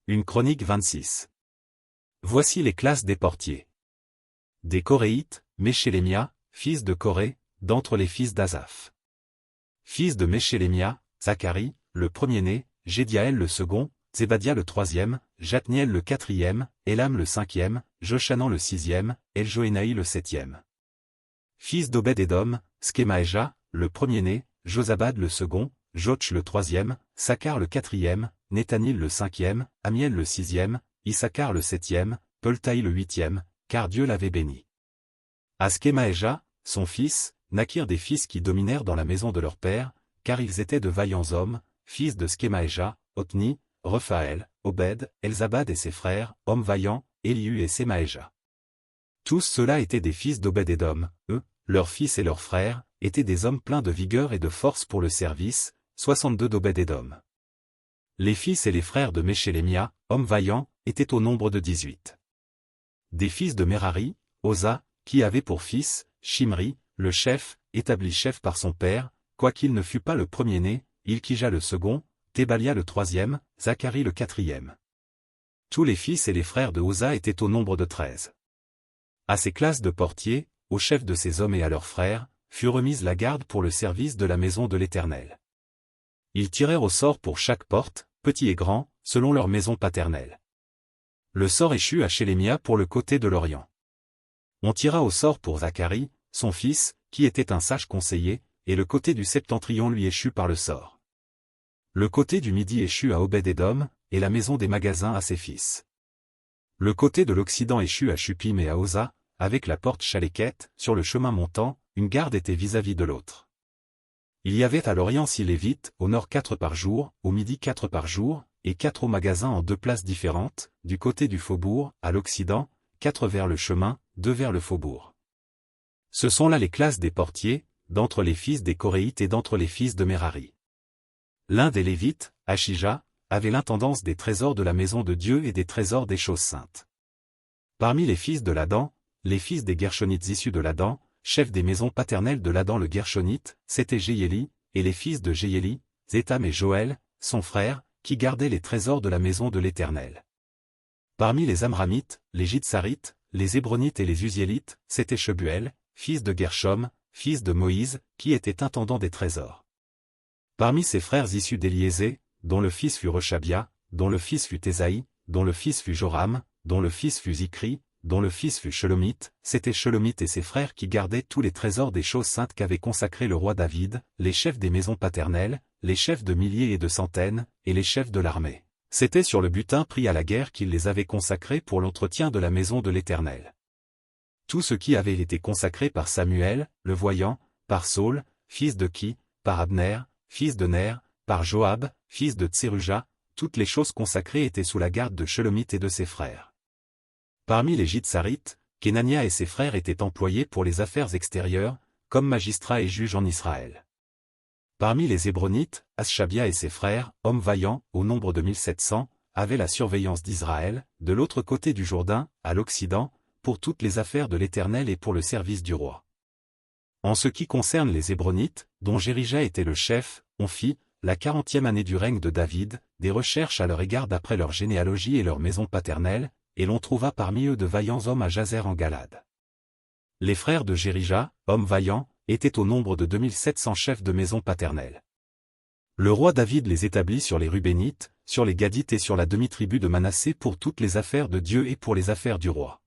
Une chronique 26. Voici les classes des portiers. Des Coréites, Meshélémia, fils de Coré, d'entre les fils d'Asaph. Fils de Meshélémia, Zacharie, le premier-né, Jédiaël le second, Zébadia le troisième, Jatniel le quatrième, Élam le cinquième, Joshanan le sixième, Eljoénaï le septième. Fils d'Obed-Édom, Skemaéja, le premier-né, Josabad le second, Jotch le troisième, Sakkar le quatrième, Nethanil le cinquième, Amiel le sixième, Issachar le septième, Peltaï le huitième, car Dieu l'avait béni. À Skemaéja, son fils, naquirent des fils qui dominèrent dans la maison de leur père, car ils étaient de vaillants hommes, fils de Skemaéja, Othni, Rephaël, Obed, Elzabad et ses frères, hommes vaillants, Elihu et Semaéja. Tous ceux-là étaient des fils d'Obed-Édom, eux, leurs fils et leurs frères, étaient des hommes pleins de vigueur et de force pour le service, 62 d'Obed-Édom. Les fils et les frères de Meshélémia, hommes vaillants, étaient au nombre de 18. Des fils de Merari, Oza, qui avait pour fils, Shimri, le chef, établi chef par son père, quoiqu'il ne fût pas le premier-né, Ilkija le second, Thébalia le troisième, Zacharie le quatrième. Tous les fils et les frères de Oza étaient au nombre de 13. À ces classes de portiers, aux chefs de ces hommes et à leurs frères, fut remise la garde pour le service de la maison de l'Éternel. Ils tirèrent au sort pour chaque porte, petit et grand, selon leur maison paternelle. Le sort échut à Shélémia pour le côté de l'Orient. On tira au sort pour Zacharie, son fils, qui était un sage conseiller, et le côté du septentrion lui échut par le sort. Le côté du midi échut à Obed-Édom, et la maison des magasins à ses fils. Le côté de l'Occident échut à Shupim et à Oza, avec la porte Chaléquette, sur le chemin montant, une garde était vis-à-vis de l'autre. Il y avait à l'Orient 6 Lévites, au nord 4 par jour, au midi 4 par jour, et 4 au magasin en 2 places différentes, du côté du faubourg, à l'Occident, 4 vers le chemin, 2 vers le faubourg. Ce sont là les classes des portiers, d'entre les fils des Coréites et d'entre les fils de Merari. L'un des Lévites, Achija, avait l'intendance des trésors de la maison de Dieu et des trésors des choses saintes. Parmi les fils de Ladan, les fils des Gershonites issus de Ladan, chef des maisons paternelles de Ladan le Gershonite, c'était Jéhéli, et les fils de Jéhéli, Zétham et Joël, son frère, qui gardaient les trésors de la maison de l'Éternel. Parmi les Amramites, les Jitsarites, les Hébronites et les Uziélites, c'était Shebuel, fils de Gershom, fils de Moïse, qui était intendant des trésors. Parmi ses frères issus d'Éliézé, dont le fils fut Rechabia, dont le fils fut Ésaïe, dont le fils fut Joram, dont le fils fut Zikri, dont le fils fut Shelomite, c'était Shelomite et ses frères qui gardaient tous les trésors des choses saintes qu'avait consacré le roi David, les chefs des maisons paternelles, les chefs de milliers et de centaines, et les chefs de l'armée. C'était sur le butin pris à la guerre qu'ils les avaient consacrés pour l'entretien de la maison de l'Éternel. Tout ce qui avait été consacré par Samuel, le voyant, par Saul, fils de Ki, par Abner, fils de Ner, par Joab, fils de Tseruja, toutes les choses consacrées étaient sous la garde de Shelomite et de ses frères. Parmi les Jitsarites, Kenania et ses frères étaient employés pour les affaires extérieures, comme magistrats et juges en Israël. Parmi les Hébronites, Aschabia et ses frères, hommes vaillants, au nombre de 1700, avaient la surveillance d'Israël, de l'autre côté du Jourdain, à l'Occident, pour toutes les affaires de l'Éternel et pour le service du roi. En ce qui concerne les Hébronites, dont Jérija était le chef, on fit, la 40e année du règne de David, des recherches à leur égard d'après leur généalogie et leur maison paternelle, et l'on trouva parmi eux de vaillants hommes à Jazer en Galade. Les frères de Jérija, hommes vaillants, étaient au nombre de 2700 chefs de maison paternelle. Le roi David les établit sur les Rubénites, sur les Gadites et sur la demi-tribu de Manassé pour toutes les affaires de Dieu et pour les affaires du roi.